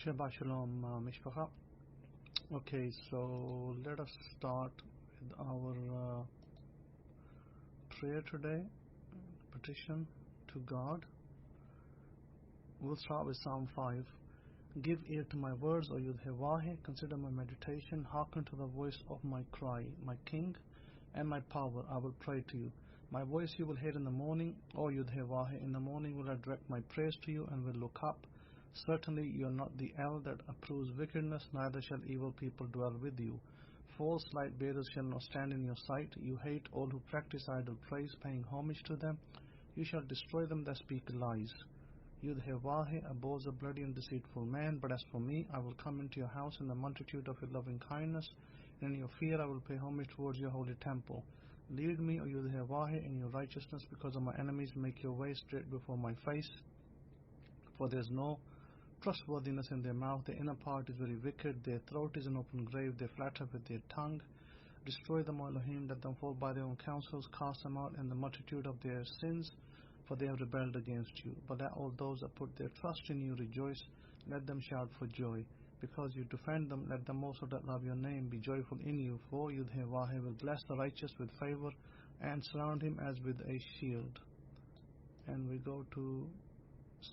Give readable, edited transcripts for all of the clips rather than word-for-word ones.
Shabbat Shalom, Mishpacha. Okay, so let us start with our prayer today, petition to God. We'll start with Psalm 5. Give ear to my words, O Yud-Heh-Vah, consider my meditation, hearken to the voice of my cry. My King and my power, I will pray to you. My voice you will hear in the morning, O Yud-Heh-Vah. In the morning will I direct my prayers to you and will look up. Certainly you are not the El that approves wickedness, neither shall evil people dwell with you. False light bearers shall not stand in your sight. You hate all who practice idle praise, paying homage to them. You shall destroy them that speak lies. Yud-Heh-Vah abhors a bloody and deceitful man, but as for me, I will come into your house in the multitude of your loving kindness, and in your fear I will pay homage towards your holy temple. Lead me, O Yud-Heh-Vah, in your righteousness because of my enemies. Make your way straight before my face, for there is no trustworthiness in their mouth. Their inner part is very wicked. Their throat is an open grave. They flatter with their tongue. Destroy them, O Elohim. Let them fall by their own counsels. Cast them out in the multitude of their sins, for they have rebelled against you. But let all those that put their trust in you rejoice. Let them shout for joy. Because you defend them, let them also that love your name be joyful in you. For Yud-Heh-Vah will bless the righteous with favor and surround him as with a shield. And we go to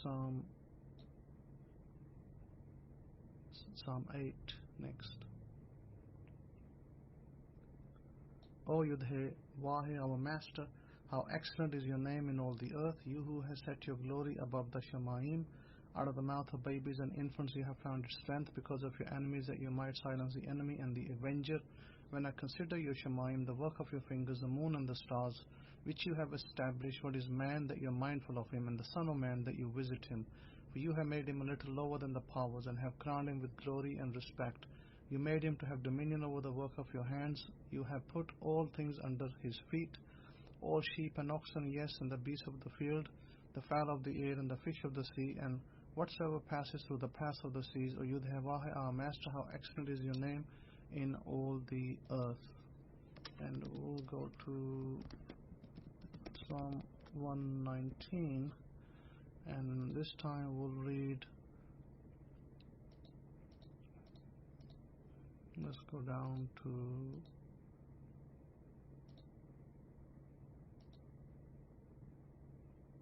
Psalm 8 next. O Yud-Heh-Vah, our Master, how excellent is your name in all the earth, you who has set your glory above the Shemaim. Out of the mouth of babies and infants you have found your strength, because of your enemies, that you might silence the enemy and the avenger. When I consider your Shemaim, the work of your fingers, the moon and the stars, which you have established, what is man that you are mindful of him, and the Son of Man that you visit him? For you have made him a little lower than the powers, and have crowned him with glory and respect. You made him to have dominion over the work of your hands. You have put all things under his feet, all sheep and oxen, yes, and the beasts of the field, the fowl of the air, and the fish of the sea, and whatsoever passes through the paths of the seas. O Yud-Heh-Vah, our Master, how excellent is your name in all the earth. And we'll go to Psalm 119, and this time we'll read, let's go down to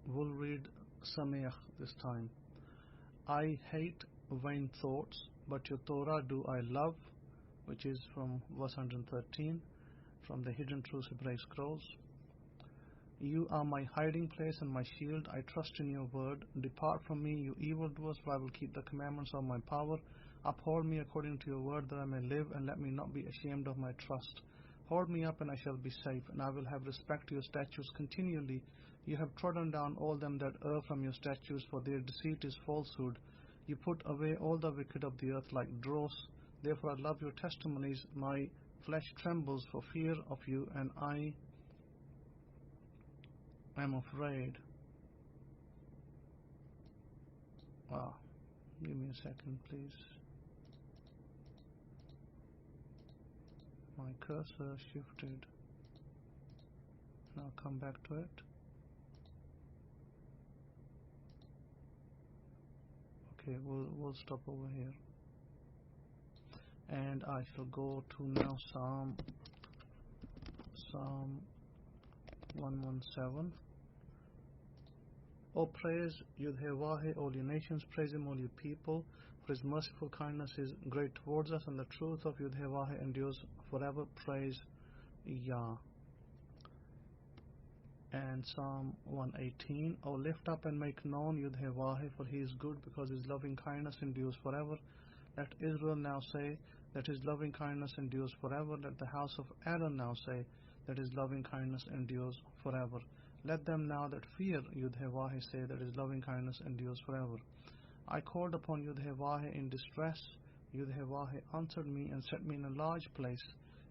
we'll read Sameach this time. I hate vain thoughts, but your Torah do I love, which is from verse 113 from the Hidden Truths Hebraic Scrolls. You are my hiding place and my shield. I trust in your word. Depart from me, you evildoers, for I will keep the commandments of my power. Uphold me according to your word, that I may live, and let me not be ashamed of my trust. Hold me up, and I shall be safe, and I will have respect to your statutes continually. You have trodden down all them that err from your statutes, for their deceit is falsehood. You put away all the wicked of the earth like dross. Therefore I love your testimonies. My flesh trembles for fear of you, and I am afraid. Give me a second, please. My cursor shifted. Now come back to it. Okay, we'll stop over here. And I shall go to now Psalm 117. O praise Yud-Heh-Vah, all you nations, praise him, all you people, for his merciful kindness is great towards us, and the truth of Yud-Heh-Vah endures forever. Praise Yah. And Psalm 118. O lift up and make known Yud-Heh-Vah, for he is good, because his loving kindness endures forever. Let Israel now say that his loving kindness endures forever. Let the house of Aaron now say that his loving kindness endures forever. Let them now that fear Yud-Heh-Vah say that his loving kindness endures forever. I called upon Yud-Heh-Vah in distress. Yud-Heh-Vah answered me and set me in a large place.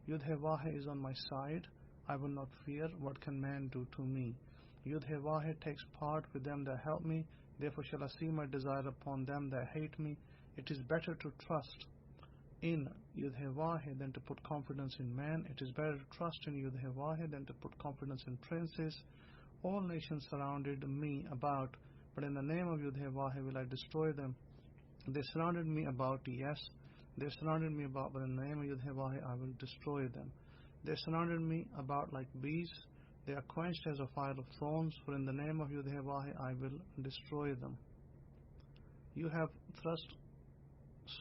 Yud-Heh-Vah is on my side. I will not fear. What can man do to me? Yud-Heh-Vah takes part with them that help me. Therefore shall I see my desire upon them that hate me. It is better to trust in Yud-Heh-Vah than to put confidence in man. It is better to trust in Yud-Heh-Vah than to put confidence in princes. All nations surrounded me about, but in the name of Yud-Heh-Vah will I destroy them. They surrounded me about, yes, they surrounded me about, but in the name of Yahoshua I will destroy them. They surrounded me about like bees. They are quenched as a fire of thorns, for in the name of Yahoshua I will destroy them. You have thrust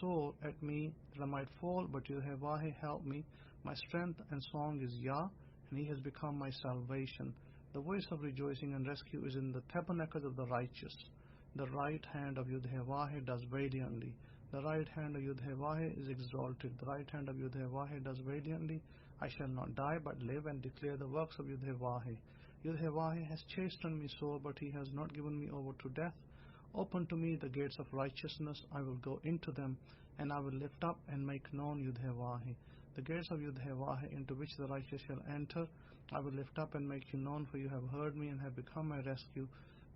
sore at me that I might fall, but Yahoshua help me. My strength and song is Yah, and He has become my salvation. The voice of rejoicing and rescue is in the tabernacles of the righteous. The right hand of Yahoshua does valiantly. The right hand of Yahoshua is exalted. The right hand of Yahoshua does valiantly. I shall not die, but live and declare the works of Yahoshua. Yahoshua has chastened me sore, but He has not given me over to death. Open to me the gates of righteousness. I will go into them, and I will lift up and make known Yahoshua. The gates of Yahoshua into which the righteous shall enter, I will lift up and make you known, for you have heard me and have become my rescue.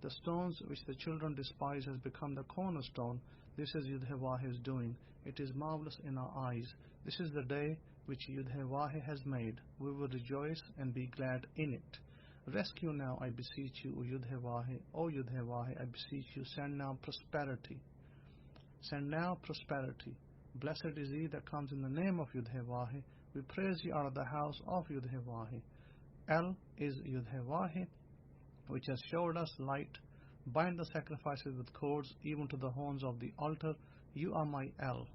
The stones which the children despise has become the cornerstone. This is Yahoshua doing. It is marvelous in our eyes. This is the day which Yahoshua has made. We will rejoice and be glad in it. Rescue now, I beseech you, O Yahoshua. O Yahoshua, I beseech you, send now prosperity. Send now prosperity. Blessed is he that comes in the name of Yahoshua. We praise you out of the house of Yahoshua. El is Yahoshua, which has showed us light. Bind the sacrifices with cords, even to the horns of the altar. You are my El,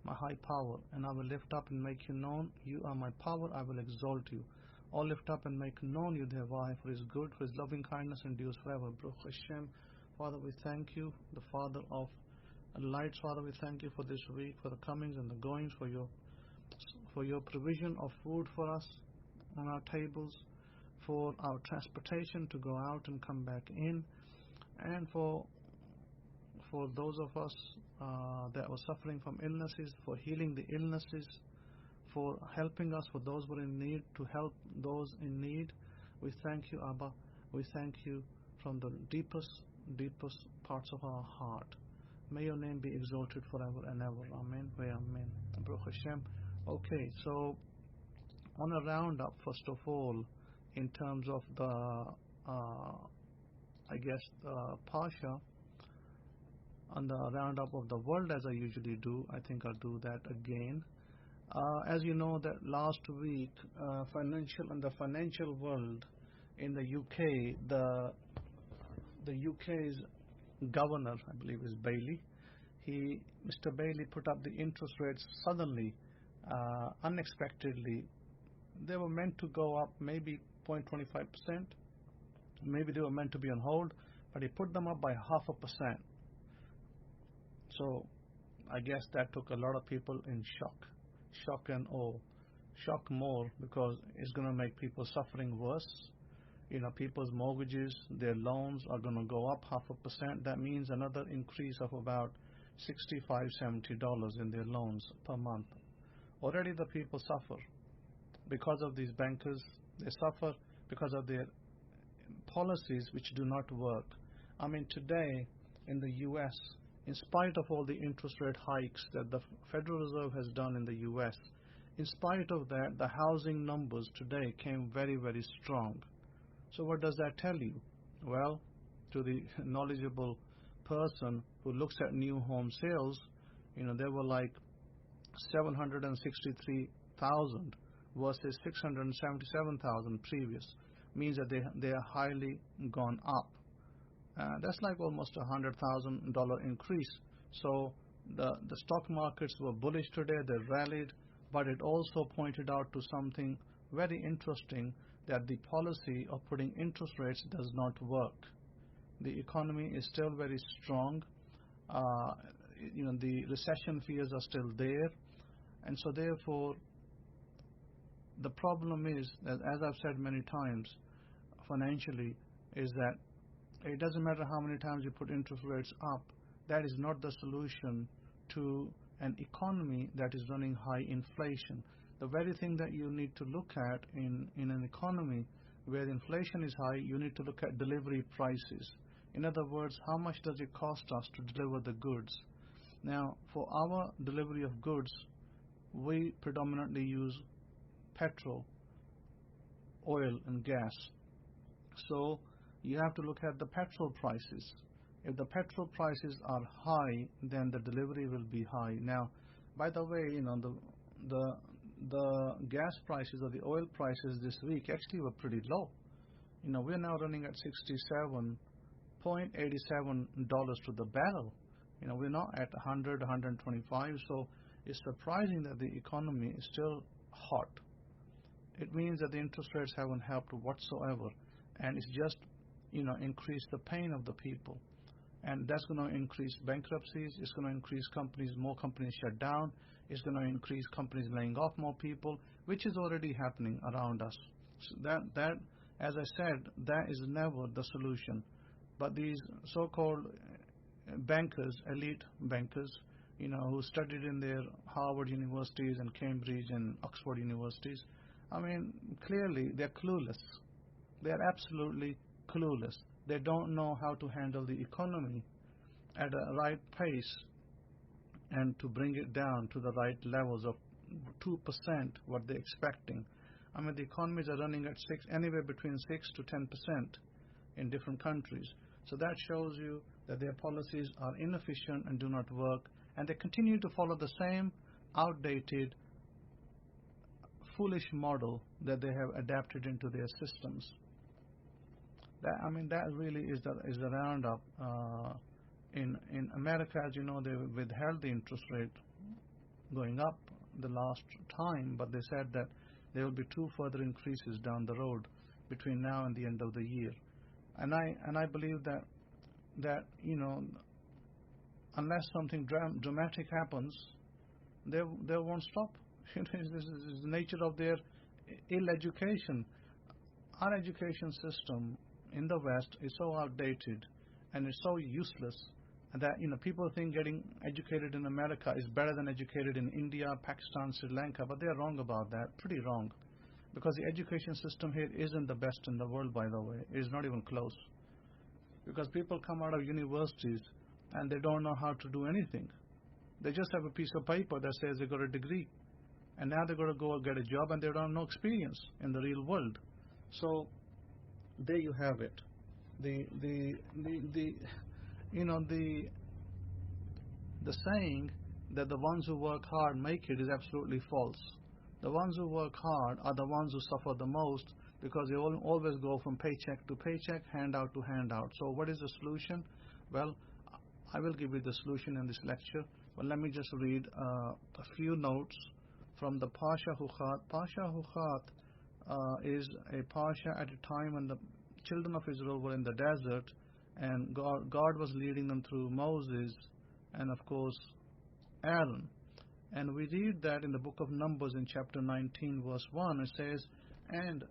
my high power, and I will lift up and make you known. You are my power, I will exalt you. All lift up and make known Yahoshua, for His good, for His loving kindness endures forever. Baruch Hashem. Father, we thank you, the Father of lights. Father, we thank you for this week, for the comings and the goings, for your provision of food for us on our tables, for our transportation to go out and come back in, and for those of us that were suffering from illnesses, for healing the illnesses, for helping us, for those who are in need, to help those in need. We thank you, Abba. We thank you from the deepest parts of our heart. May your name be exalted forever and ever. Amen. Amen. Baruch Hashem. Okay, so on a roundup, first of all, in terms of the, the Parsha, on the roundup of the world, as I usually do, I think I'll do that again. As you know, that last week, the financial world in the UK, the UK's governor, I believe, is Bailey. Mr. Bailey put up the interest rates suddenly, unexpectedly. They were meant to go up maybe 0.25%. Maybe they were meant to be on hold, but he put them up by 0.5%. So I guess that took a lot of people in shock and awe. Shock more, because it's going to make people suffering worse. People's mortgages, their loans are going to go up 0.5%. That means another increase of about $65-70 in their loans per month. Already the people suffer because of these bankers. They suffer because of their policies which do not work. I mean, today in the US, in spite of all the interest rate hikes that the Federal Reserve has done in the US, in spite of that, the housing numbers today came very, very strong. So what does that tell you? Well, to the knowledgeable person who looks at new home sales, they were like 763,000 versus 677,000 previous. Means that they are highly gone up. That's like almost $100,000 increase. So the stock markets were bullish today. They rallied, but it also pointed out to something very interesting, that the policy of putting interest rates does not work. The economy is still very strong. The recession fears are still there, and so therefore the problem is, as I've said many times, financially, is that it doesn't matter how many times you put interest rates up. That is not the solution to an economy that is running high inflation. The very thing that you need to look at in an economy where inflation is high, you need to look at delivery prices. In other words, how much does it cost us to deliver the goods? Now, for our delivery of goods, we predominantly use petrol, oil, and gas. So you have to look at the petrol prices. If the petrol prices are high, then the delivery will be high. Now, by the way, the gas prices or the oil prices this week actually were pretty low. We're now running at $67.87 to the barrel. We're not at 100, 125. So it's surprising that the economy is still hot. It means that the interest rates haven't helped whatsoever, and it's just increased the pain of the people. And that's going to increase bankruptcies. It's going to increase more companies shut down. It's going to increase companies laying off more people, which is already happening around us. So that, as I said, that is never the solution. But these so-called bankers, elite bankers, who studied in their Harvard universities and Cambridge and Oxford universities, clearly they're clueless. They're absolutely clueless. They don't know how to handle the economy at a right pace and to bring it down to the right levels of 2%, what they're expecting. The economies are running at anywhere between 6 to 10% in different countries. So that shows you that their policies are inefficient and do not work, and they continue to follow the same outdated, foolish model that they have adapted into their systems. That really is the roundup. In America, as you know, they withheld the interest rate going up the last time, but they said that there will be 2 further increases down the road between now and the end of the year. And I believe that unless something dramatic happens, they won't stop. This is the nature of their ill education. Our education system in the West is so outdated and it's so useless that people think getting educated in America is better than educated in India, Pakistan, Sri Lanka, but they're wrong about that, pretty wrong, because the education system here isn't the best in the world, by the way. It is not even close, because people come out of universities and they don't know how to do anything. They just have a piece of paper that says they got a degree, and now they're going to go get a job and they don't have no experience in the real world. So there you have it. The saying that the ones who work hard make it is absolutely false. The ones who work hard are the ones who suffer the most, because they always go from paycheck to paycheck, handout to handout. So what is the solution? Well, I will give you the solution in this lecture, but let me just read a few notes from the Parsha Hukat. Parsha Hukat is a Parsha at a time when the children of Israel were in the desert, and God was leading them through Moses and, of course, Aaron. And we read that in the book of Numbers in chapter 19, verse 1, it says, and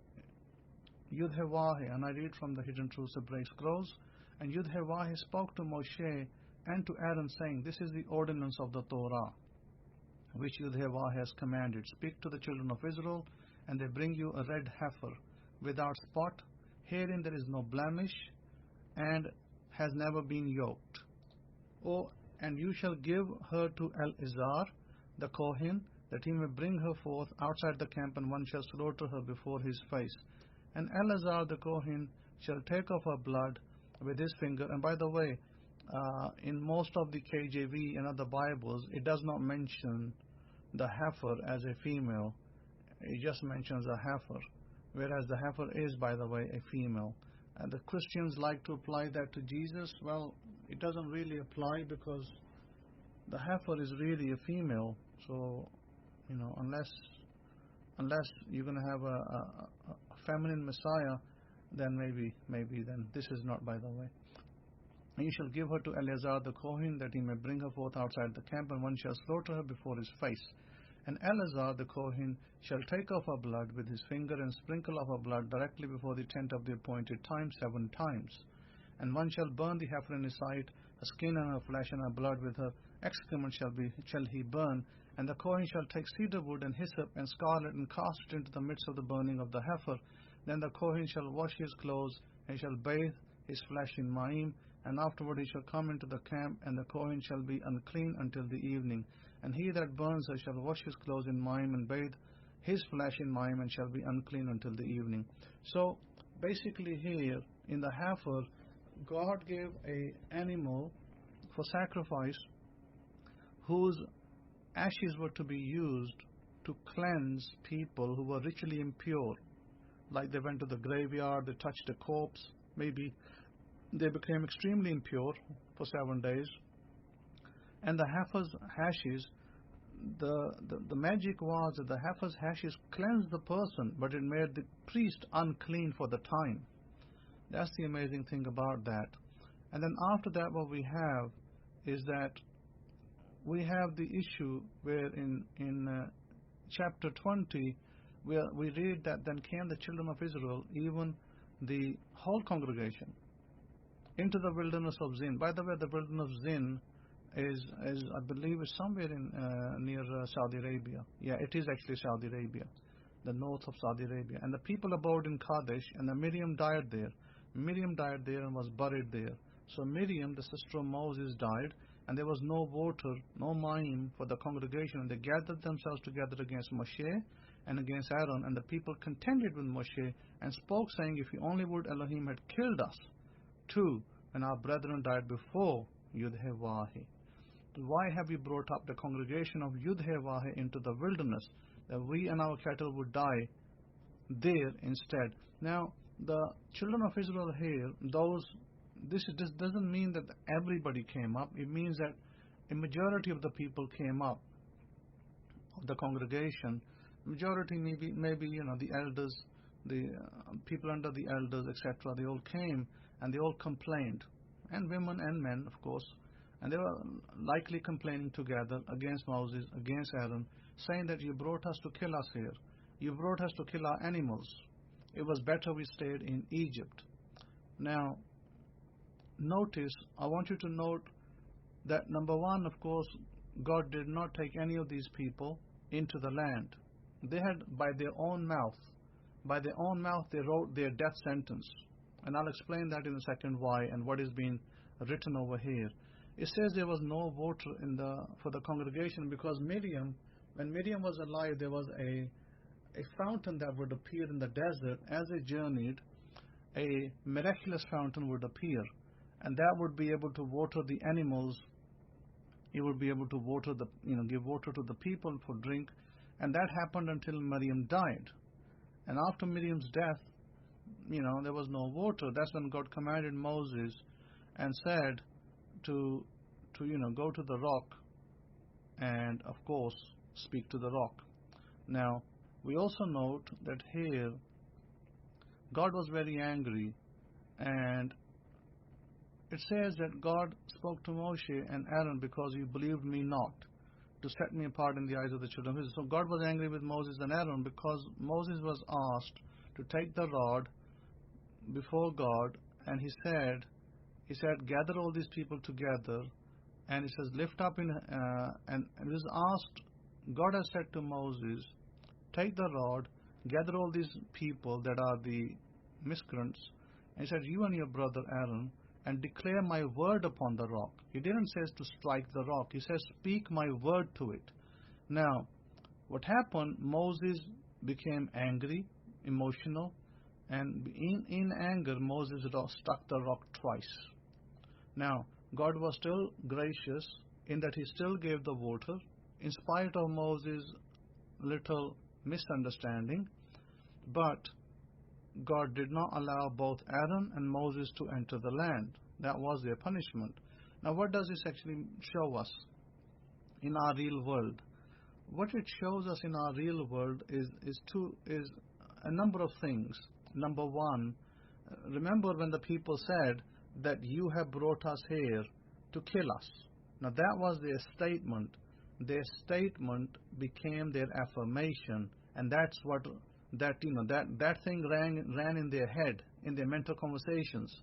Yahoshua, and I read from the Hidden Truths Hebraic Scrolls, and Yahoshua spoke to Moshe and to Aaron, saying, this is the ordinance of the Torah, which Yahoshua has commanded. Speak to the children of Israel, and they bring you a red heifer, without spot, herein there is no blemish, and has never been yoked. Oh, and you shall give her to Eleazar the Kohen, that he may bring her forth outside the camp, and one shall slaughter her before his face. And Eleazar the Kohen shall take of her blood with his finger. And by the way, in most of the KJV and other Bibles, it does not mention the heifer as a female. It just mentions a heifer, whereas the heifer is, by the way, a female. And the Christians like to apply that to Jesus. Well, it doesn't really apply, because the heifer is really a female. So, unless you're going to have a feminine Messiah, then maybe then this is not, by the way. And you shall give her to Eleazar the Kohen, that he may bring her forth outside the camp, and one shall slaughter her before his face. And Eleazar the Kohen shall take of her blood with his finger, and sprinkle of her blood directly before the tent of the appointed time 7 times. And one shall burn the heifer in his sight, her skin and her flesh and her blood with her excrement shall he burn. And the Kohen shall take cedar wood and hyssop and scarlet, and cast it into the midst of the burning of the heifer. Then the Kohen shall wash his clothes, and shall bathe his flesh in Maim, and afterward he shall come into the camp, and the Kohen shall be unclean until the evening. And he that burns her shall wash his clothes in Maim, and bathe his flesh in Maim, and shall be unclean until the evening. So basically here in the heifer, God gave a animal for sacrifice whose ashes were to be used to cleanse people who were ritually impure. Like they went to the graveyard, they touched a corpse, maybe they became extremely impure for 7 days. And the heifer's ashes, the magic was that the heifer's ashes cleansed the person, but it made the priest unclean for the time. That's the amazing thing about that. And then after that, what we have is that we have the issue where in chapter 20, where we read that then came the children of Israel, even the whole congregation, into the wilderness of Zin. By the way, the wilderness of Zin is I believe is somewhere in near Saudi Arabia. Yeah, it is actually Saudi Arabia, the north of Saudi Arabia. And the people abode in Kadesh, and the Miriam died there. Miriam died there and was buried there. So Miriam, the sister of Moses, died, and there was no water, no mayim for the congregation. And they gathered themselves together against Moshe and against Aaron, and the people contended with Moshe and spoke, saying, if you only would Elohim had killed us too, and our brethren died before Yudhevahi. Why have you brought up the congregation of Yudhevahi into the wilderness, that we and our cattle would die there instead? Now, the children of Israel here, this doesn't mean that everybody came up. It means that a majority of the people came up, of the congregation. Majority, maybe the elders, the people under the elders, etc. They all came and they all complained, and women and men, of course. And they were likely complaining together against Moses, against Aaron, saying that you brought us to kill us here. You brought us to kill our animals. It was better we stayed in Egypt. Now, notice, I want you to note that number one, of course, God did not take any of these people into the land. They had, by their own mouth, they wrote their death sentence. And I'll explain that in a second why and what is being written over here. It says there was no water for the congregation because Miriam, when Miriam was alive, there was a fountain that would appear in the desert as they journeyed. A miraculous fountain would appear, and that would be able to water the animals. It would be able to water give water to the people for drink, and that happened until Miriam died. And after Miriam's death, there was no water. That's when God commanded Moses and said to go to the rock and, of course, speak to the rock. Now, we also note that here God was very angry, and it says that God spoke to Moshe and Aaron because you believed me not to set me apart in the eyes of the children of Israel. So God was angry with Moses and Aaron because Moses was asked to take the rod before God, and he said, gather all these people together, and he says, lift up and it was asked, God has said to Moses, take the rod, gather all these people that are the miscreants, and he said, you and your brother Aaron, and declare my word upon the rock. He didn't say to strike the rock, he says, speak my word to it. Now, what happened, Moses became angry, emotional, and in anger, Moses struck the rock twice. Now, God was still gracious in that he still gave the water, in spite of Moses' little misunderstanding, but God did not allow both Aaron and Moses to enter the land. That was their punishment. Now, what does this actually show us in our real world? What it shows us in our real world is a number of things. Number one, remember when the people said that you have brought us here to kill us. Now that was their statement. Their statement became their affirmation, and that's what that thing ran in their head, in their mental conversations,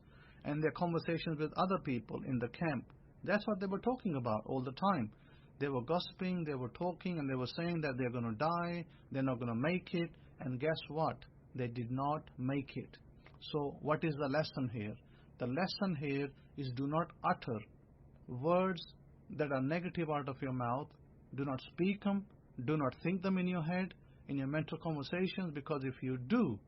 and their conversations with other people in the camp. That's what they were talking about all the time. They were gossiping, they were talking, and they were saying that they're going to die, they're not going to make it, and guess what? They did not make it. So what is the lesson here? The lesson here is do not utter words that are negative out of your mouth. Do not speak them. Do not think them in your head, in your mental conversations, because if you do,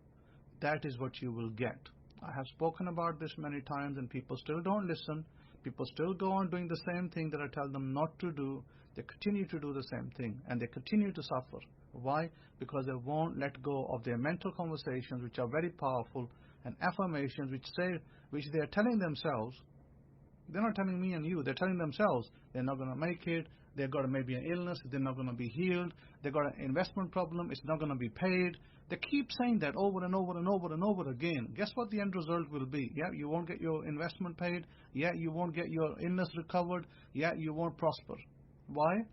that is what you will get. I have spoken about this many times, and people still don't listen. People still go on doing the same thing that I tell them not to do. They continue to do the same thing, and they continue to suffer. Why? Because they won't let go of their mental conversations, which are very powerful, and affirmations which they are telling themselves. They're not telling me and you. They're telling themselves they're not going to make it. They've got maybe an illness. They're not going to be healed. They've got an investment problem. It's not going to be paid. They keep saying that over and over and over and over again. Guess what the end result will be? Yeah, you won't get your investment paid. Yeah, you won't get your illness recovered. Yeah, you won't prosper. Why?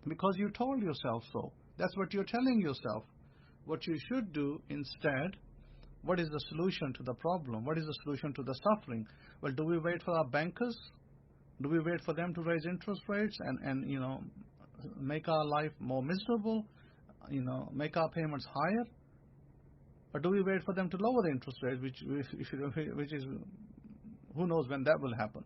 Because you told yourself so. That's what you're telling yourself. What you should do instead, what is the solution to the problem? What is the solution to the suffering? Well, do we wait for our bankers? Do we wait for them to raise interest rates and make our life more miserable? Make our payments higher? Or do we wait for them to lower the interest rates, which is, who knows when that will happen?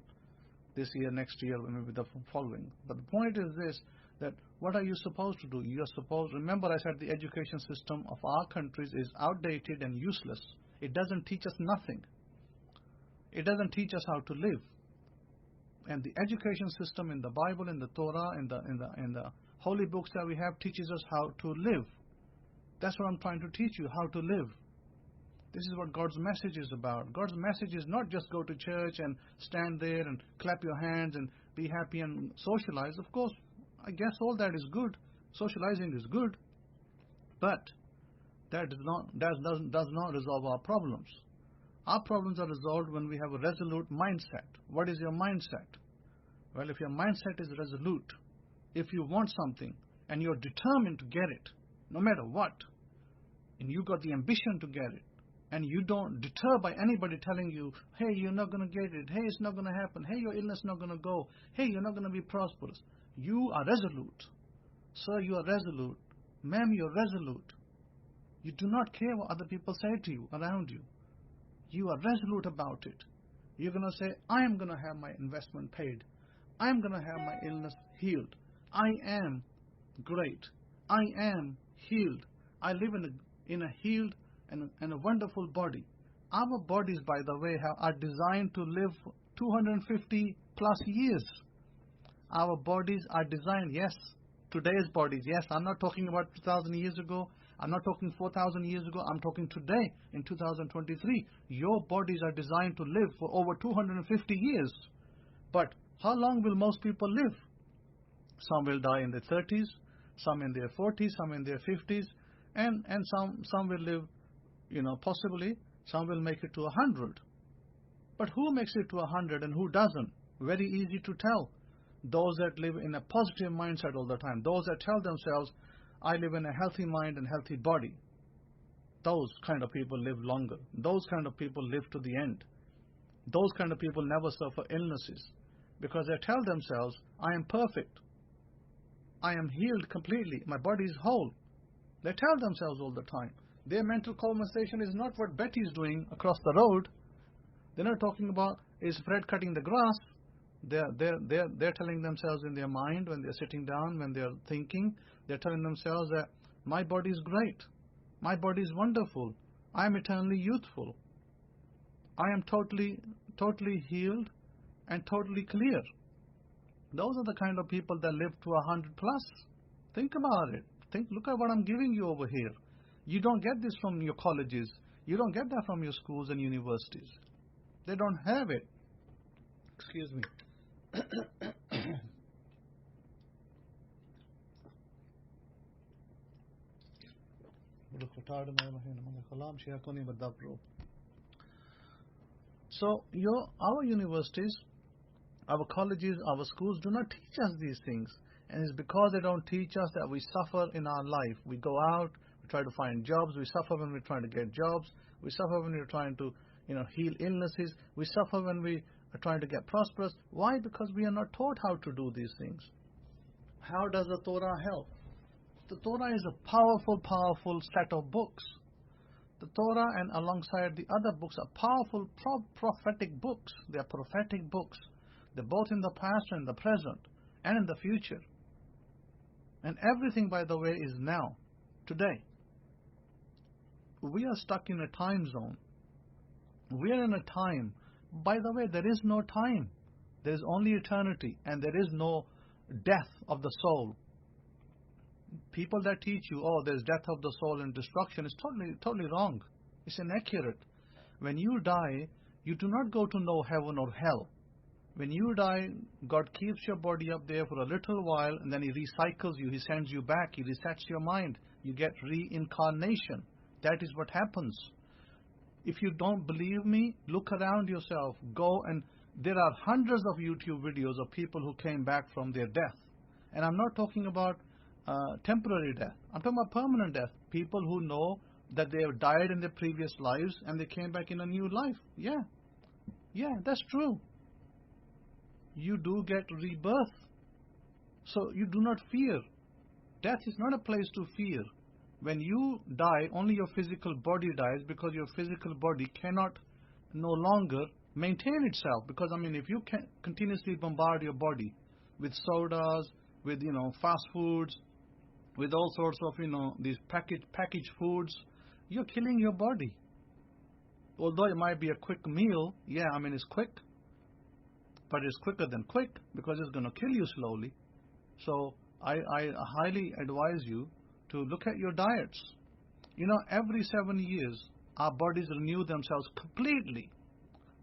This year, next year, maybe the following. But the point is this, that what are you supposed to do? You are supposed, remember I said the education system of our countries is outdated and useless. It doesn't teach us nothing. It doesn't teach us how to live. And the education system in the Bible, in the Torah, in the holy books that we have teaches us how to live. That's what I'm trying to teach you, how to live. This is what God's message is about. God's message is not just go to church and stand there and clap your hands and be happy and socialize. Of course, I guess all that is good. Socializing is good. But that does not resolve our problems. Our problems are resolved when we have a resolute mindset. What is your mindset? Well, if your mindset is resolute, if you want something and you're determined to get it, no matter what, and you got the ambition to get it, and you don't deter by anybody telling you, hey, you're not going to get it, hey, it's not going to happen, hey, your illness is not going to go, hey, you're not going to be prosperous. You are resolute. Sir, you are resolute. Ma'am, you're resolute. You do not care what other people say to you, around you. You are resolute about it. You're going to say, I am going to have my investment paid. I am going to have my illness healed. I am great. I am healed. I live in a healed and a wonderful body. Our bodies, by the way, are designed to live 250 plus years. Our bodies are designed, yes, today's bodies, yes. I'm not talking about 2,000 years ago. I'm not talking 4,000 years ago. I'm talking today in 2023. Your bodies are designed to live for over 250 years. But how long will most people live? Some will die in their 30s, some in their 40s, some in their 50s, and some will live, possibly, some will make it to 100. But who makes it to 100 and who doesn't? Very easy to tell. Those that live in a positive mindset all the time. Those that tell themselves, I live in a healthy mind and healthy body. Those kind of people live longer. Those kind of people live to the end. Those kind of people never suffer illnesses because they tell themselves, I am perfect. I am healed completely. My body is whole. They tell themselves all the time. Their mental conversation is not what Betty's doing across the road. They're not talking about, is Fred cutting the grass? They're telling themselves in their mind when they're sitting down, when they're thinking, they're telling themselves that my body is great. My body is wonderful. I am eternally youthful. I am totally healed and totally clear. Those are the kind of people that live to 100 plus. Think about it. Look at what I'm giving you over here. You don't get this from your colleges. You don't get that from your schools and universities. They don't have it. Excuse me. So our universities, our colleges, our schools do not teach us these things. And it's because they don't teach us that we suffer in our life. We go out, we try to find jobs, we suffer when we're trying to get jobs, we suffer when we're trying to heal illnesses, we suffer when we are trying to get prosperous. Why? Because we are not taught how to do these things. How does the Torah help? The Torah is a powerful set of books. The Torah and alongside the other books are powerful prophetic books. They are prophetic books. They're both in the past and the present and in the future. And everything, by the way, is now, today. We are stuck in a time zone We are in a time. By the way, there is no time. There is only eternity, and there is no death of the soul. People that teach you, oh, there's death of the soul and destruction, is totally wrong. It's inaccurate. When you die, you do not go to no heaven or hell. When you die, God keeps your body up there for a little while, and then He recycles you. He sends you back. He resets your mind. You get reincarnation. That is what happens. If you don't believe me, look around yourself. Go and there are hundreds of YouTube videos of people who came back from their death. And I'm not talking about temporary death. I'm talking about permanent death. People who know that they have died in their previous lives and they came back in a new life. Yeah, that's true. You do get rebirth. So you do not fear. Death is not a place to fear. When you die, only your physical body dies because your physical body cannot no longer maintain itself. Because, if you can continuously bombard your body with sodas, with, fast foods, with all sorts of, these packaged foods, you're killing your body. Although it might be a quick meal, it's quick. But it's quicker than quick because it's going to kill you slowly. So I highly advise you to look at your diets. Every 7 years, our bodies renew themselves completely.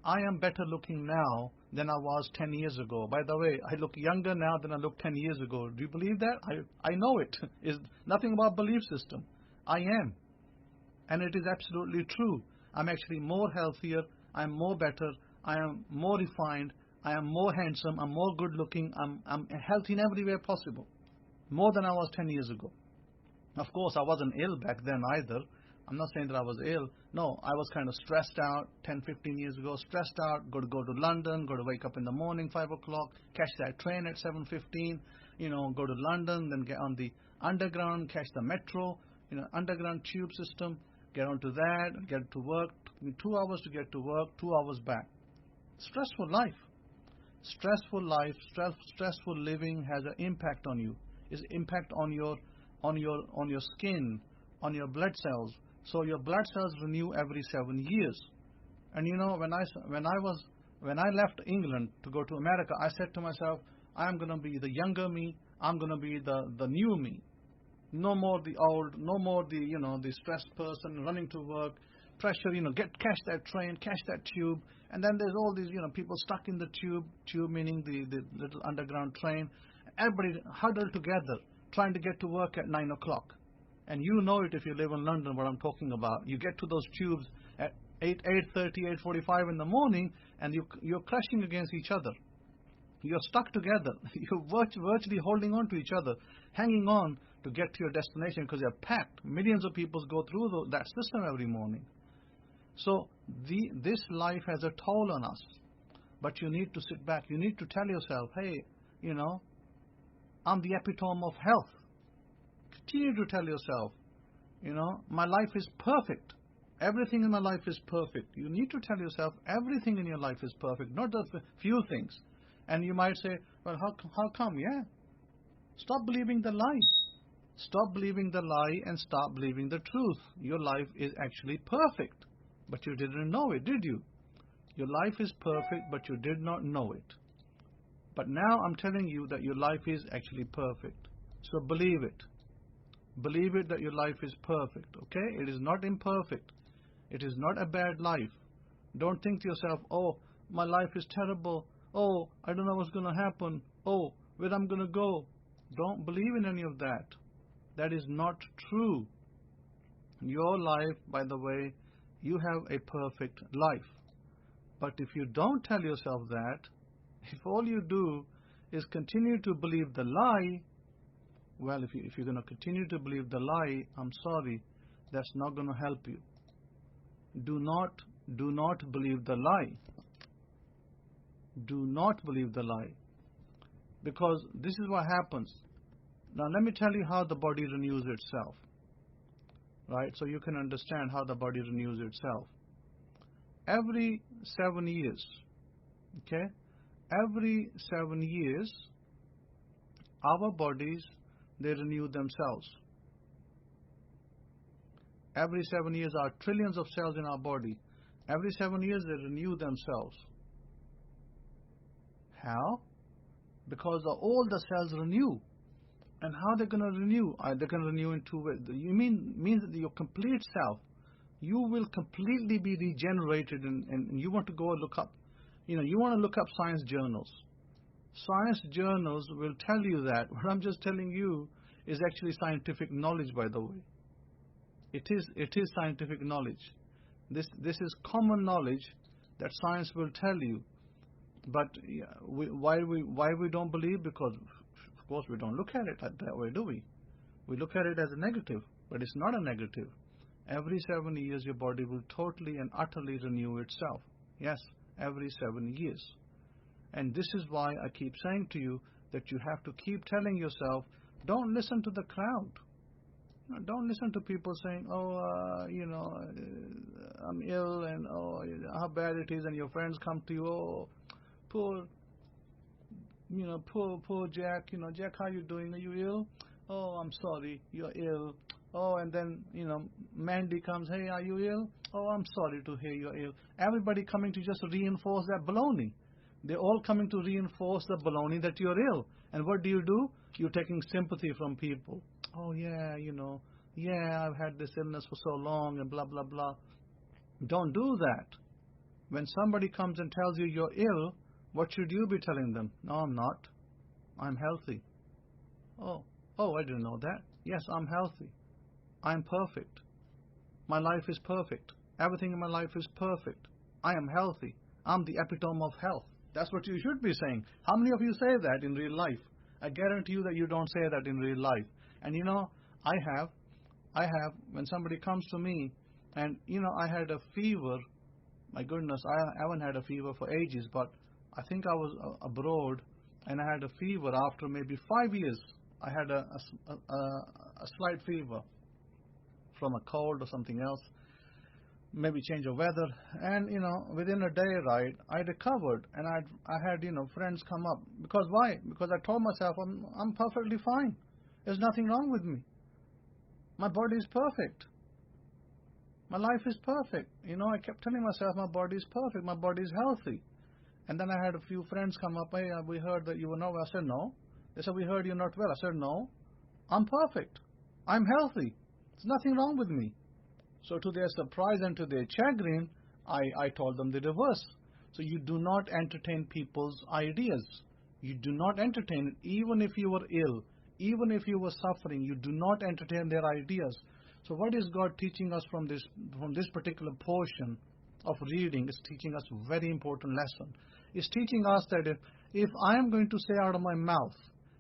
I am better looking now than I was 10 years ago. By the way, I look younger now than I looked 10 years ago. Do you believe that? I know it. It's nothing about belief system. I am. And it is absolutely true. I'm actually more healthier. I'm more better. I am more refined. I am more handsome. I'm more good looking. I'm healthy in every way possible. More than I was 10 years ago. Of course, I wasn't ill back then either. I'm not saying that I was ill. No, I was kind of stressed out 10, 15 years ago. Stressed out, got to go to London, got to wake up in the morning, 5 o'clock, catch that train at 7:15, go to London, then get on the underground, catch the metro, underground tube system, get onto that, get to work. Took me 2 hours to get to work, 2 hours back. Stressful life. Stressful life, stressful living has an impact on you. It's impact on your skin, on your blood cells. So your blood cells renew every 7 years. And when I left England to go to America, I said to myself, I'm going to be the younger me. I'm going to be the new me. No more the old. No more the stressed person running to work. Pressure. Catch that train, catch that tube. And then there's all these people stuck in the tube meaning the little underground train. Everybody huddled together, trying to get to work at 9 o'clock. And you know it if you live in London, what I'm talking about. You get to those tubes at 8:30, 8:45 in the morning, and you're crashing against each other. You're stuck together. You're virtually holding on to each other, hanging on to get to your destination because they're packed. Millions of people go through that system every morning. So this life has a toll on us. But you need to sit back. You need to tell yourself, hey, I'm the epitome of health. Continue to tell yourself, my life is perfect. Everything in my life is perfect. You need to tell yourself everything in your life is perfect, not just a few things. And you might say, well, how come? Yeah. Stop believing the lie. Stop believing the lie and stop believing the truth. Your life is actually perfect, but you didn't know it, did you? Your life is perfect, but you did not know it. But now I'm telling you that your life is actually perfect. So believe it. Believe it that your life is perfect, okay? It is not imperfect. It is not a bad life. Don't think to yourself, oh, my life is terrible. Oh, I don't know what's going to happen. Oh, where I'm going to go. Don't believe in any of that. That is not true. Your life, by the way, you have a perfect life. But if you don't tell yourself that, if all you do is continue to believe the lie, well, if you're going to continue to believe the lie, I'm sorry, that's not going to help you. Do not believe the lie. Do not believe the lie. Because this is what happens. Now let me tell you how the body renews itself. Right? So you can understand how the body renews itself. Every 7 years, okay? Every 7 years, our bodies, they renew themselves. Every 7 years, there are trillions of cells in our body. Every 7 years they renew themselves. How? Because all the cells renew. And how they're going to renew? They can renew in two ways. You means that your complete self, you will completely be regenerated, and you want to go look up. You want to look up science journals. Science journals will tell you that. What I'm just telling you is actually scientific knowledge, by the way. It is scientific knowledge. This is common knowledge that science will tell you. But why we don't believe? Because of course we don't look at it that way, do we? We look at it as a negative, but it's not a negative. Every 7 years your body will totally and utterly renew itself. Yes, every 7 years. And this is why I keep saying to you that you have to keep telling yourself, don't listen to the crowd. Don't listen to people saying, I'm ill, and how bad it is, and your friends come to you, poor Jack, Jack, how you doing? Are you ill? Oh, I'm sorry, you're ill. Oh, and then, Mandy comes, hey, are you ill? Oh, I'm sorry to hear you're ill. Everybody coming to just reinforce that baloney. They're all coming to reinforce the baloney that you're ill. And what do? You're taking sympathy from people. Oh, yeah, I've had this illness for so long, and blah, blah, blah. Don't do that. When somebody comes and tells you you're ill, what should you be telling them? No, I'm not. I'm healthy. Oh, I didn't know that. Yes, I'm healthy. I'm perfect. My life is perfect. Everything in my life is perfect. I am healthy. I'm the epitome of health. That's what you should be saying. How many of you say that in real life? I guarantee you that you don't say that in real life. And I have, when somebody comes to me, and I had a fever. My goodness, I haven't had a fever for ages, but I think I was abroad, and I had a fever after maybe 5 years. I had a slight fever from a cold or something else, maybe change of weather, and within a day, right, I recovered, and I had friends come up. Because why? Because I told myself I'm perfectly fine. There's nothing wrong with me. My body is perfect. My life is perfect. I kept telling myself my body is perfect. My body is healthy. And then I had a few friends come up. Hey, we heard that you were not well. I said no. They said, we heard you're not well. I said no. I'm perfect. I'm healthy. There's nothing wrong with me. So to their surprise and to their chagrin, I told them the reverse. So you do not entertain people's ideas. You do not entertain it, even if you were ill, even if you were suffering. You do not entertain their ideas. So what is God teaching us from this particular portion of reading? Is teaching us a very important lesson. It's teaching us that if I am going to say out of my mouth,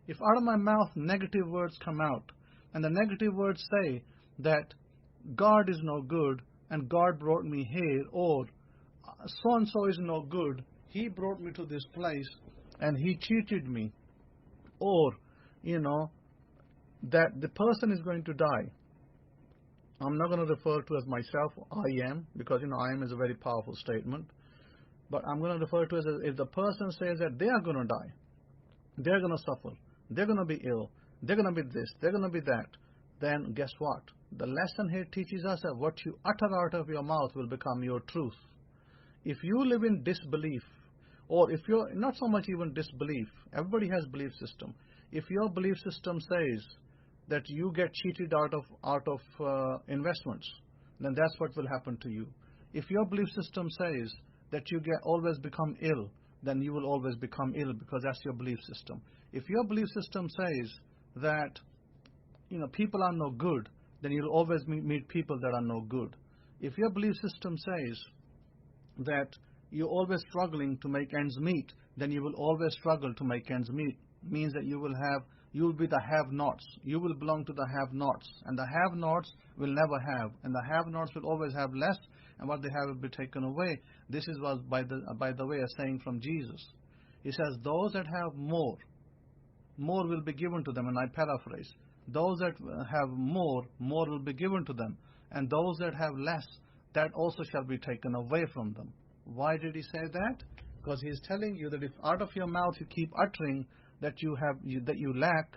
if out of my mouth negative words come out, and the negative words say that God is no good, and God brought me here, or so-and-so is no good, he brought me to this place, and he cheated me, or, that the person is going to die. I'm not going to refer to as myself, I am, because, I am is a very powerful statement, but I'm going to refer to as if the person says that they are going to die, they're going to suffer, they're going to be ill, they're going to be this, they're going to be that, then guess what? The lesson here teaches us that what you utter out of your mouth will become your truth. If you live in disbelief, or if you're not so much even disbelief, everybody has belief system. If your belief system says that you get cheated out of investments, then that's what will happen to you. If your belief system says that you always become ill, then you will always become ill, because that's your belief system. If your belief system says that people are no good, then you'll always meet people that are no good. If your belief system says that you're always struggling to make ends meet, then you will always struggle to make ends meet. Means that you will be the have-nots. You will belong to the have-nots, and the have-nots will never have, and the have-nots will always have less, and what they have will be taken away. This was by the way a saying from Jesus. He says, those that have more will be given to them, and I paraphrase. Those that have more will be given to them, and those that have less, that also shall be taken away from them. Why did he say that? Because he is telling you that if out of your mouth you keep uttering that you lack,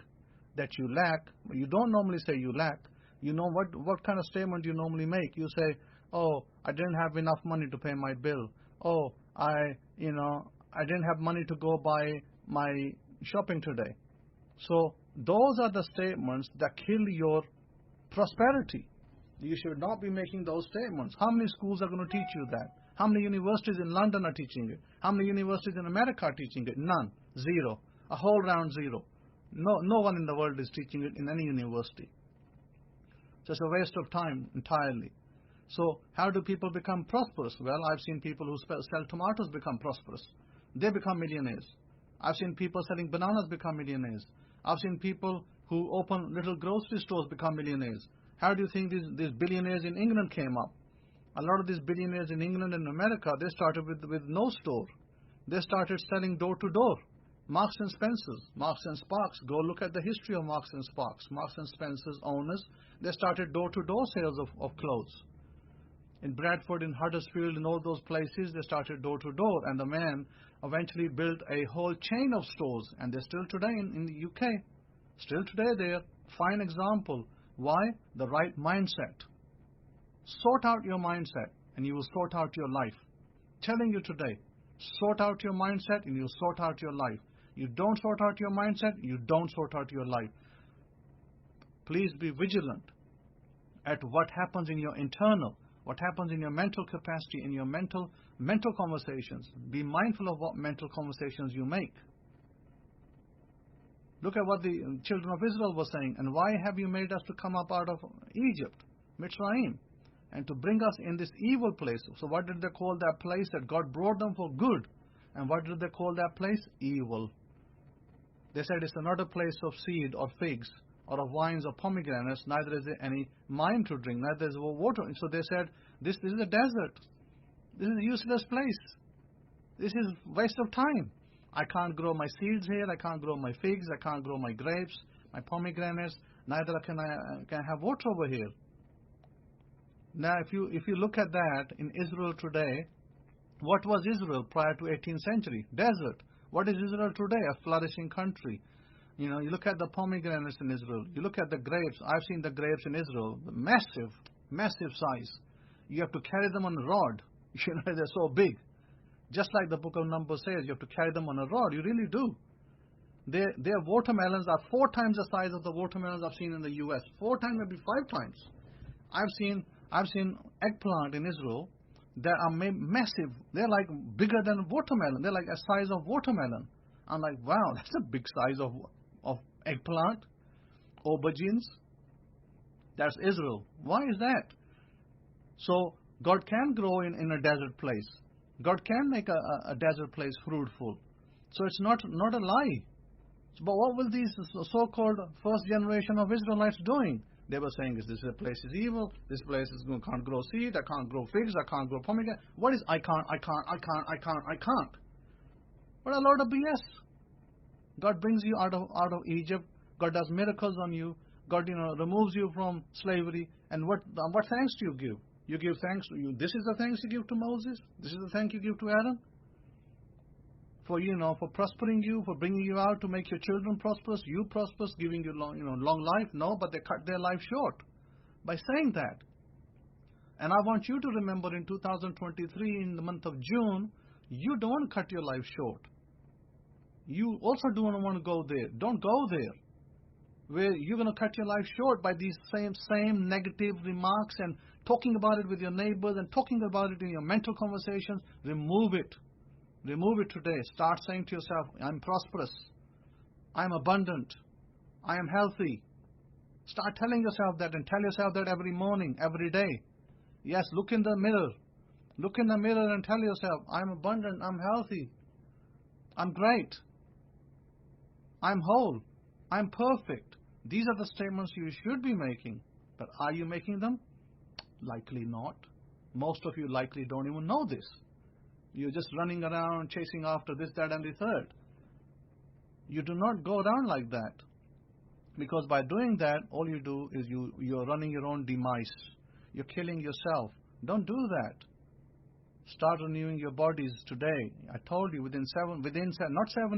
you don't normally say you lack. What kind of statement you normally make? You say, oh, I didn't have enough money to pay my bill. Oh, I didn't have money to go buy my shopping today. So those are the statements that kill your prosperity. You should not be making those statements. How many schools are going to teach you that? How many universities in London are teaching it? How many universities in America are teaching it? None. Zero. A whole round zero. No one in the world is teaching it in any university. So it's a waste of time entirely. So how do people become prosperous? Well, I've seen people who sell tomatoes become prosperous. They become millionaires. I've seen people selling bananas become millionaires. I've seen people who open little grocery stores become millionaires. How do you think these billionaires in England came up? A lot of these billionaires in England and America, they started with no store. They started selling door to door. Marks and Spencer's, Marks and Sparks. Go look at the history of Marks and Sparks. Marks and Spencer's owners, they started door to door sales of clothes. In Bradford, in Huddersfield, in all those places, they started door to door. And the man eventually built a whole chain of stores. And they're still today in the UK. Still today there. Fine example. Why? The right mindset. Sort out your mindset and you will sort out your life. Telling you today, sort out your mindset and you'll sort out your life. You don't sort out your mindset, you don't sort out your life. Please be vigilant at what happens in your internal, what happens in your mental capacity, in your mental conversations. Be mindful of what mental conversations you make. Look at what the children of Israel were saying. And why have you made us to come up out of Egypt, Mitzrayim, and to bring us in this evil place? So what did they call that place? That God brought them for good. And what did they call that place? Evil. They said it's not a place of seed or figs or of wines or pomegranates, neither is there any wine to drink, neither is there water. So they said, this is a desert. This is a useless place. This is waste of time. I can't grow my seeds here, I can't grow my figs, I can't grow my grapes, my pomegranates, neither can I have water over here. Now, if you look at that in Israel today, what was Israel prior to 18th century? Desert. What is Israel today? A flourishing country. You look at the pomegranates in Israel. You look at the grapes. I've seen the grapes in Israel. Massive, massive size. You have to carry them on a rod. They're so big. Just like the book of Numbers says, you have to carry them on a rod. You really do. Their watermelons are 4 times the size of the watermelons I've seen in the U.S. 4 times, maybe 5 times. I've seen eggplant in Israel that are massive. They're like bigger than watermelon. They're like a size of watermelon. I'm like, wow, that's a big size of eggplant, aubergines. That's Israel. Why is that? So God can grow in a desert place. God can make a desert place fruitful. So it's not a lie. But what were these so-called first generation of Israelites doing? They were saying, this place is evil, this place can't grow seed, I can't grow figs, I can't grow pomegranate. What is I can't? What a load of BS. God brings you out of Egypt. God does miracles on you. God, removes you from slavery. And what thanks do you give? You give thanks to you. This is the thanks you give to Moses. This is the thank you give to Aaron. For prospering you, for bringing you out to make your children prosperous, you prosperous, giving you long life. No, but they cut their life short by saying that. And I want you to remember in 2023, in the month of June, you don't want to cut your life short. You also don't want to go there. Don't go there, where you're going to cut your life short by these same negative remarks and talking about it with your neighbors and talking about it in your mental conversations. Remove it. Remove it today. Start saying to yourself, I'm prosperous. I'm abundant. I am healthy. Start telling yourself that and tell yourself that every morning, every day. Yes, look in the mirror. Look in the mirror and tell yourself, I'm abundant. I'm healthy. I'm great. I'm whole. I'm perfect. These are the statements you should be making. But are you making them? Likely not. Most of you likely don't even know this. You're just running around chasing after this, that, and the third. You do not go around like that. Because by doing that, all you do is you're running your own demise. You're killing yourself. Don't do that. Start renewing your bodies today. I told you, within 7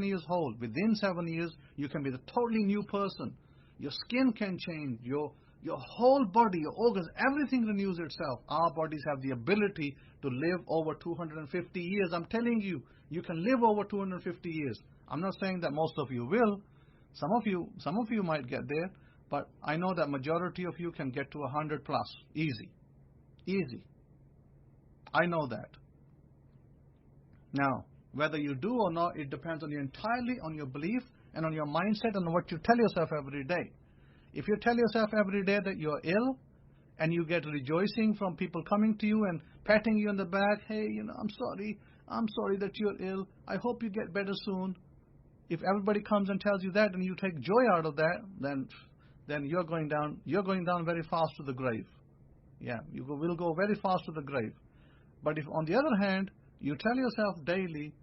years old, within 7 years, you can be the totally new person. Your skin can change. Your Your whole body, your organs, everything renews itself. Our bodies have the ability to live over 250 years. I'm telling you, you can live over 250 years. I'm not saying that most of you will. Some of you might get there, but I know that majority of you can get to 100 plus. Easy. I know that. Now, whether you do or not, it depends entirely on your belief and on your mindset and on what you tell yourself every day. If you tell yourself every day that you're ill and you get rejoicing from people coming to you and patting you on the back, hey, I'm sorry that you're ill. I hope you get better soon. If everybody comes and tells you that and you take joy out of that, then you're going down very fast to the grave. Yeah, you will go very fast to the grave. But if on the other hand, you tell yourself daily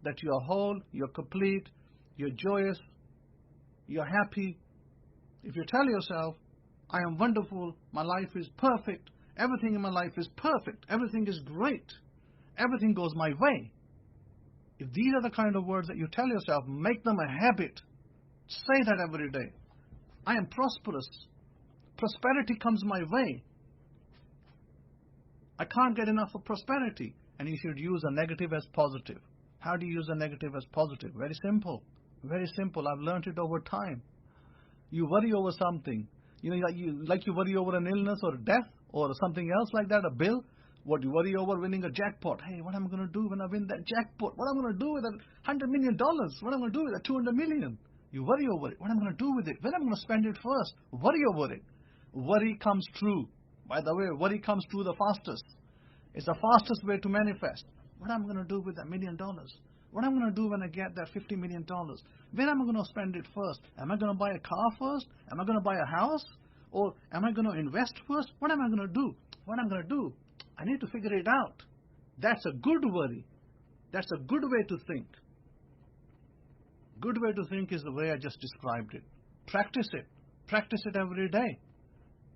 that you're whole, you're complete, you're joyous, you're happy. If you tell yourself, I am wonderful, my life is perfect, everything in my life is perfect, everything is great, everything goes my way. If these are the kind of words that you tell yourself, make them a habit. Say that every day. I am prosperous. Prosperity comes my way. I can't get enough of prosperity. And you should use a negative as positive. How do you use a negative as positive? Very simple. Very simple. I've learned it over time. You worry over something. Like you worry over an illness or a death or something else like that, a bill. What you worry over winning a jackpot. Hey, what am I going to do when I win that jackpot? What am I going to do with that $100 million? What am I going to do with that $200 million? You worry over it. What am I going to do with it? When am I going to spend it first? Worry over it. Worry comes true. By the way, worry comes true the fastest. It's the fastest way to manifest. What am I going to do with that $1 million? What am I going to do when I get that $50 million? When am I going to spend it first? Am I going to buy a car first? Am I going to buy a house? Or am I going to invest first? What am I going to do? What am I going to do? I need to figure it out. That's a good worry. That's a good way to think. Good way to think is the way I just described it. Practice it. Practice it every day.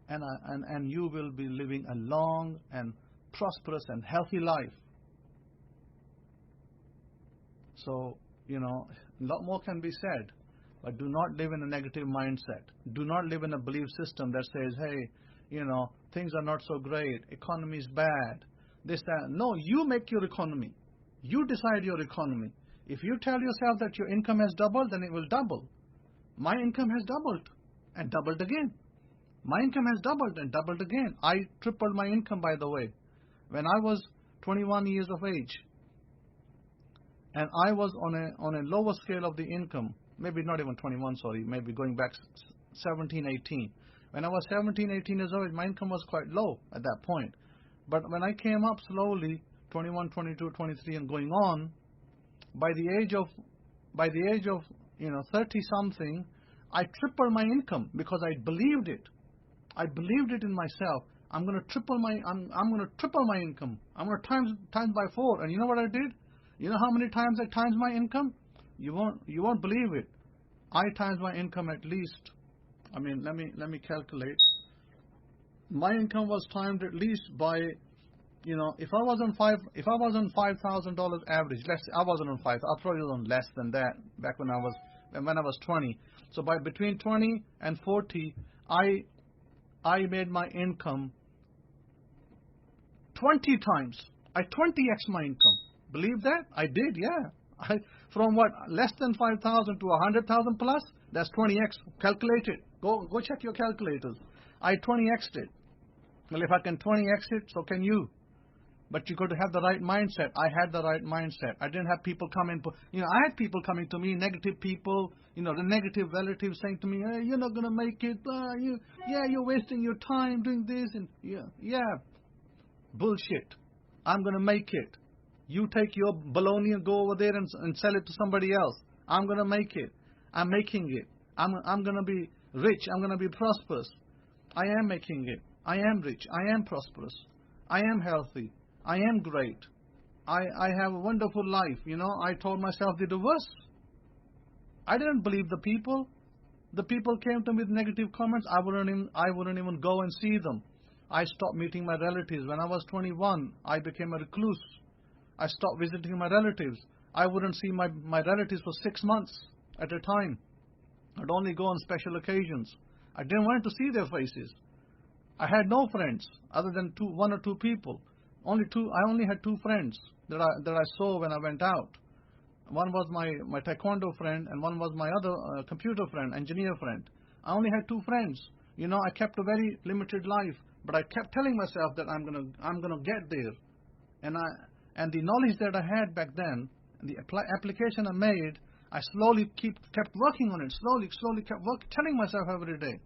And you will be living a long and prosperous and healthy life. So, a lot more can be said. But do not live in a negative mindset. Do not live in a belief system that says, hey, things are not so great. Economy is bad. This, that. No, you make your economy. You decide your economy. If you tell yourself that your income has doubled, then it will double. My income has doubled and doubled again. My income has doubled and doubled again. I tripled my income, by the way, when I was 21 years of age. And I was on a lower scale of the income. Maybe not even 21, sorry. Maybe going back 17, 18. When I was 17, 18 years old, my income was quite low at that point. But when I came up slowly, 21, 22, 23 and going on, by the age of 30 something, I tripled my income because I believed it. I believed it in myself. I'm going to triple my income. I'm going to times by 4. And you know what I did? You know how many times I times my income? You won't believe it. I times my income at least. Let me calculate. My income was timed at least by, if I was on $5,000 average, I wasn't on 5. I probably was on less than that back when I was 20. So by between 20 and 40, I made my income 20 times. I 20x my income. Believe that? I did, yeah. From what, less than 5,000 to 100,000 plus, that's 20x. Calculate it. Go check your calculators. I 20x'd it. Well, if I can 20x it, so can you. But you got to have the right mindset. I had the right mindset. I didn't have people come in. I had people coming to me, negative people, the negative relatives saying to me, hey, you're not going to make it. You're wasting your time doing this. And yeah, bullshit. I'm going to make it. You take your baloney and go over there and sell it to somebody else. I'm going to make it. I'm making it. I'm going to be rich. I'm going to be prosperous. I am making it. I am rich. I am prosperous. I am healthy. I am great. I have a wonderful life. I told myself the reverse. I didn't believe the people. The people came to me with negative comments. I wouldn't even go and see them. I stopped meeting my relatives. When I was 21, I became a recluse. I stopped visiting my relatives. I wouldn't see my relatives for 6 months at a time. I'd only go on special occasions. I didn't want to see their faces. I had no friends other than one or two people. Only two. I only had two friends that I saw when I went out. One was my taekwondo friend, and one was my other computer friend, engineer friend. I only had two friends. I kept a very limited life, but I kept telling myself that I'm gonna get there. And the knowledge that I had back then, the application I made, I slowly kept working on it. Slowly kept telling myself every day.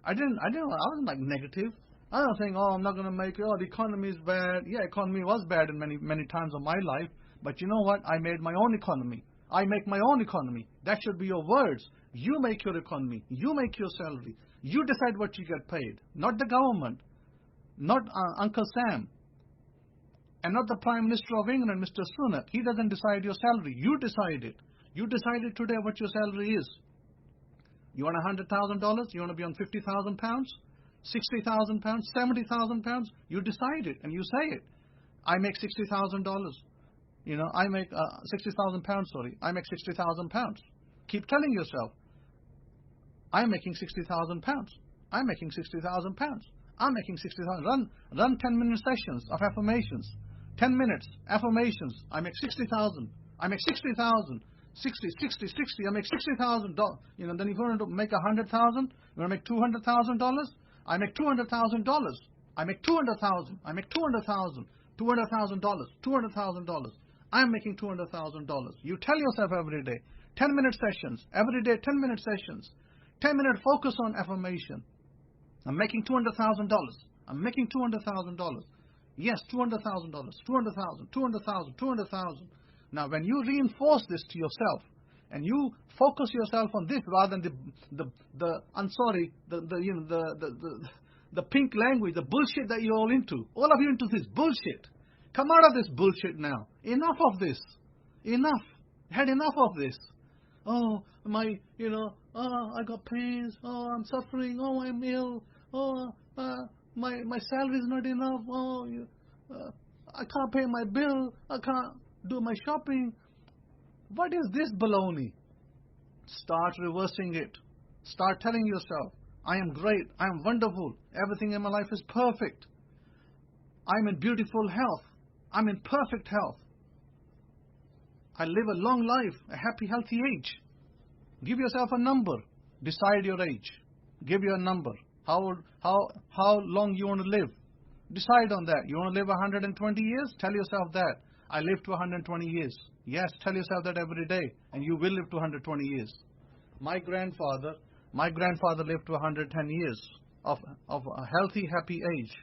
I wasn't like negative. I was saying, oh, I'm not gonna make it. Oh, the economy is bad. Yeah, economy was bad in many times of my life. But you know what? I made my own economy. I make my own economy. That should be your words. You make your economy. You make your salary. You decide what you get paid. Not the government. Not Uncle Sam. And not the Prime Minister of England, Mr. Sunak. He doesn't decide your salary. You decide it. You decided today what your salary is. You want $100,000? You want to be on £50,000? £60,000? £70,000? You decide it and you say it. I make $60,000. I make £60,000. Sorry, I make £60,000. Keep telling yourself, I'm making £60,000. I'm making £60,000. I'm making $60,000. Run 10-minute sessions of affirmations. 10 minutes affirmations. I make $60,000. I make $60,000. 60. I make $60,000. Then if you want to make $100,000, you want to make $200,000. I make $200,000. I make $200,000. I make $200,000. $200,000. I'm making $200,000. You tell yourself every day. 10-minute sessions. Every day, 10-minute sessions. 10-minute focus on affirmation. I'm making $200,000. I'm making $200,000. Yes, $200,000. $200,000. Now, when you reinforce this to yourself, and you focus yourself on this rather than the pink language, the bullshit that you're all into. All of you into this bullshit. Come out of this bullshit now. Enough of this. Enough. Had enough of this. Oh, I got pains. Oh, I'm suffering. Oh, I'm ill. Oh, my salary is not enough. Oh, I can't pay my bill. I can't do my shopping. What is this baloney? Start reversing it. Start telling yourself, I am great. I am wonderful. Everything in my life is perfect. I'm in beautiful health. I'm in perfect health. I live a long life, a happy, healthy age. Give yourself a number. Decide your age. Give you a number. How long you want to live. Decide on that. You want to live 120 years? Tell yourself that. I live to 120 years. Yes, tell yourself that every day, and you will live to 120 years. My grandfather lived to 110 years of a healthy, happy age.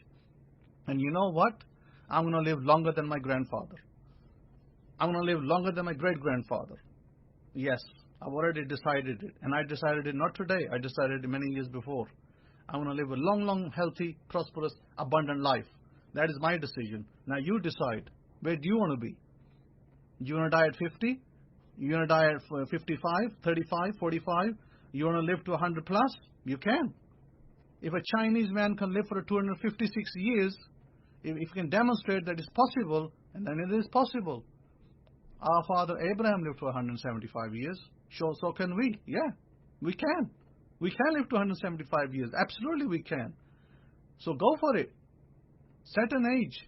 And you know what? I'm going to live longer than my grandfather. I'm going to live longer than my great-grandfather. Yes, I've already decided it. And I decided it not today. I decided it many years before. I'm going to live a long, healthy, prosperous, abundant life. That is my decision. Now you decide. Where do you want to be? Do you want to die at 50? You want to die at 55, 35, 45? You want to live to 100 plus? You can. If a Chinese man can live for 256 years, if he can demonstrate that it's possible, and then it is possible. Our father Abraham lived to 175 years. Sure, so can we. Yeah, we can. We can live to 175 years. Absolutely we can. So go for it. Set an age.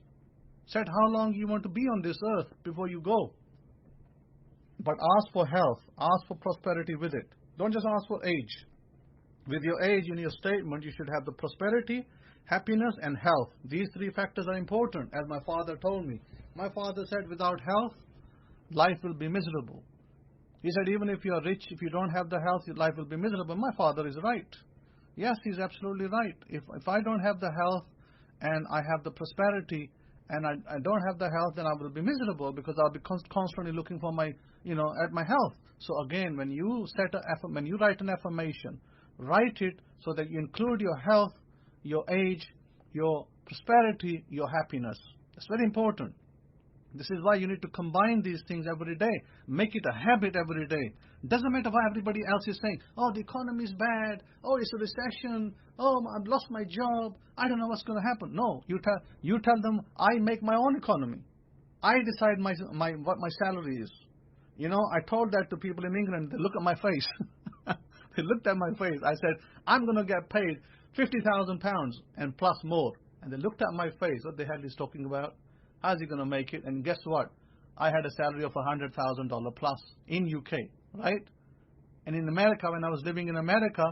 Set how long you want to be on this earth before you go. But ask for health. Ask for prosperity with it. Don't just ask for age. With your age in your statement, you should have the prosperity, happiness, and health. These three factors are important, as my father told me. My father said, without health, life will be miserable. He said, even if you are rich, if you don't have the health, your life will be miserable. My father is right. Yes, he's absolutely right. If I don't have the health and I have the prosperity and I don't have the health, then I will be miserable because I'll be constantly looking for at my health. So again, when you write an affirmation, write it so that you include your health, your age, your prosperity, your happiness. It's very important. This is why you need to combine these things every day. Make it a habit every day. Doesn't matter what everybody else is saying. Oh, the economy is bad. Oh, it's a recession. Oh, I've lost my job. I don't know what's going to happen. No, you tell them, I make my own economy. I decide what my salary is. I told that to people in England. They look at my face. He looked at my face. I said, I'm going to get paid £50,000 and plus more. And they looked at my face. What the hell is talking about? How's he going to make it? And guess what? I had a salary of $100,000 plus in UK, right? And in America, when I was living in America,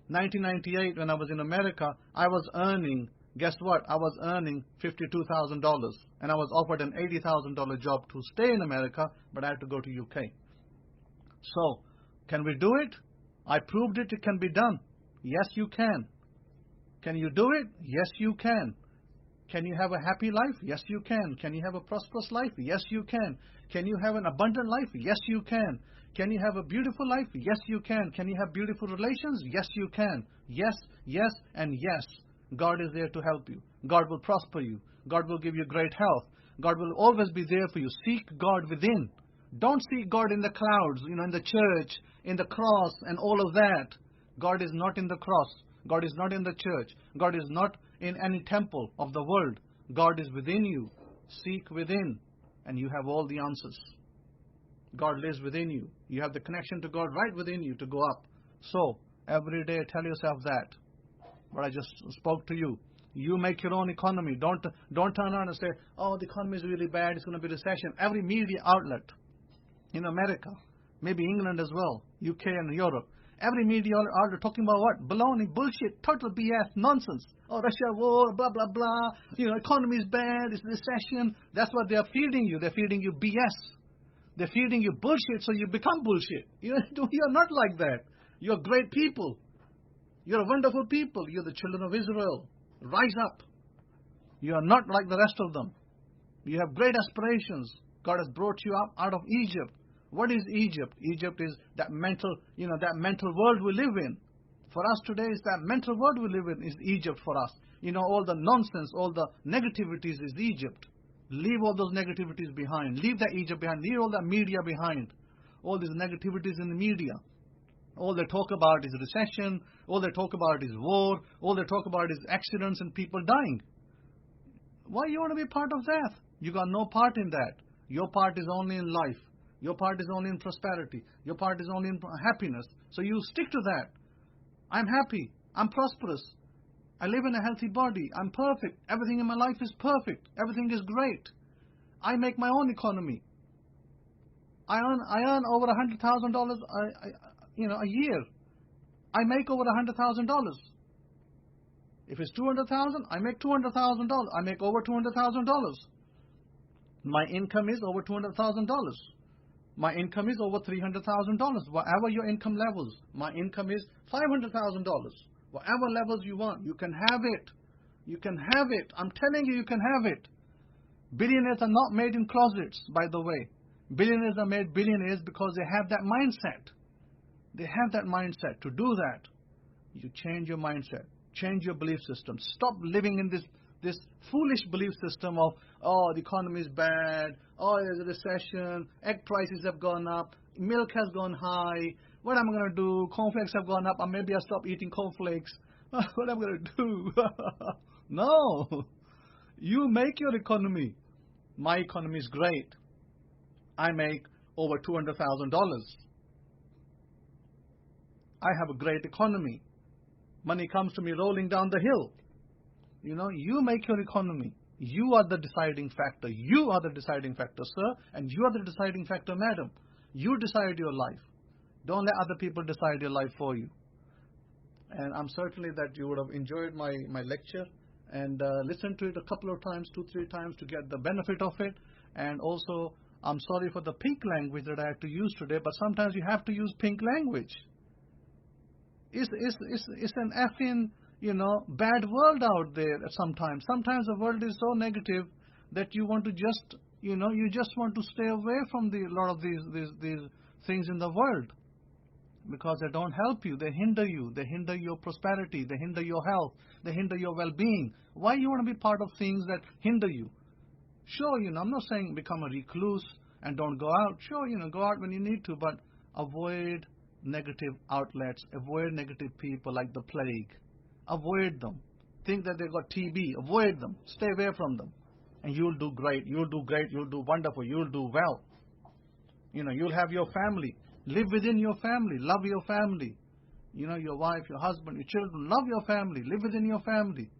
1998, when I was in America, I was earning, guess what? I was earning $52,000. And I was offered an $80,000 job to stay in America, but I had to go to UK. So, can we do it? I proved it can be done. Yes, you can. Can you do it? Yes, you can. Can you have a happy life? Yes, you can. Can you have a prosperous life? Yes, you can. Can you have an abundant life? Yes, you can. Can you have a beautiful life? Yes, you can. Can you have beautiful relations? Yes, you can. Yes, yes, and yes. God is there to help you. God will prosper you. God will give you great health. God will always be there for you. Seek God within. Don't seek God in the clouds, in the church, in the cross, and all of that. God is not in the cross. God is not in the church. God is not in any temple of the world. God is within you. Seek within, and you have all the answers. God lives within you. You have the connection to God right within you to go up. So, every day tell yourself that. What I just spoke to you. You make your own economy. Don't turn around and say, oh, the economy is really bad, it's going to be recession. Every media outlet in America, maybe England as well, UK and Europe, every media outlet talking about what? Baloney, bullshit, total BS, nonsense. Oh, Russia war, blah, blah, blah. Economy is bad, it's recession. That's what they are feeding you. They're feeding you BS. They're feeding you bullshit so you become bullshit. You're not like that. You're great people. You're wonderful people. You're the children of Israel. Rise up. You are not like the rest of them. You have great aspirations. God has brought you up out of Egypt. What is Egypt? Egypt is that mental world we live in. For us today, is that mental world we live in is Egypt for us. All the nonsense, all the negativities is Egypt. Leave all those negativities behind. Leave that Egypt behind. Leave all that media behind. All these negativities in the media. All they talk about is recession. All they talk about is war. All they talk about is accidents and people dying. Why you want to be part of that? You got no part in that. Your part is only in life. Your part is only in prosperity. Your part is only in happiness. So you stick to that. I'm happy. I'm prosperous. I live in a healthy body. I'm perfect. Everything in my life is perfect. Everything is great. I make my own economy. I earn over $100,000 a year. I make over $100,000. If it's $200,000, I make $200,000. I make over $200,000. My income is over $200,000. My income is over $300,000. Whatever your income levels, my income is $500,000. Whatever levels you want, you can have it. You can have it. I'm telling you, you can have it. Billionaires are not made in closets, by the way. Billionaires are made billionaires because they have that mindset. They have that mindset. To do that, you change your mindset. Change your belief system. Stop living in this foolish belief system of, oh, the economy is bad, oh, there's a recession, egg prices have gone up, milk has gone high, what am I going to do? Cornflakes have gone up, or maybe I'll stop eating cornflakes. What am I going to do? No. You make your economy. My economy is great. I make over $200,000. I have a great economy. Money comes to me rolling down the hill. You make your economy. You are the deciding factor. You are the deciding factor, sir, and you are the deciding factor, madam. You decide your life. Don't let other people decide your life for you. And I'm certainly that you would have enjoyed my lecture and listened to it a couple of times, 2-3 times to get the benefit of it. And also, I'm sorry for the pink language that I had to use today, but sometimes you have to use pink language. It's an effing, bad world out there sometimes. Sometimes the world is so negative that you want to just, you just want to stay away from a lot of these things in the world because they don't help you. They hinder you. They hinder your prosperity. They hinder your health. They hinder your well-being. Why you want to be part of things that hinder you? Sure, I'm not saying become a recluse and don't go out. Sure, go out when you need to, but avoid negative outlets, avoid negative people like the plague. Avoid them. Think that they've got TB. Avoid them. Stay away from them. And you'll do great. You'll do great. You'll do wonderful. You'll do well. You'll have your family. Live within your family. Love your family. your wife, your husband, your children. Love your family. Live within your family.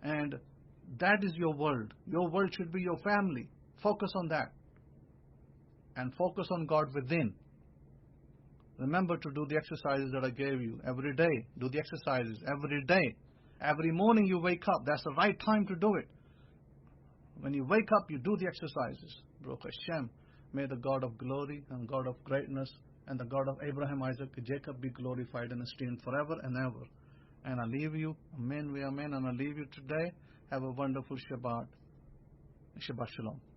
And that is your world. Your world should be your family. Focus on that. And focus on God within. Remember to do the exercises that I gave you every day. Do the exercises every day. Every morning you wake up. That's the right time to do it. When you wake up, you do the exercises. Baruch Hashem. May the God of glory and God of greatness and the God of Abraham, Isaac, Jacob be glorified and esteemed forever and ever. And I leave you. Amen, we amen. And I leave you today. Have a wonderful Shabbat. Shabbat Shalom.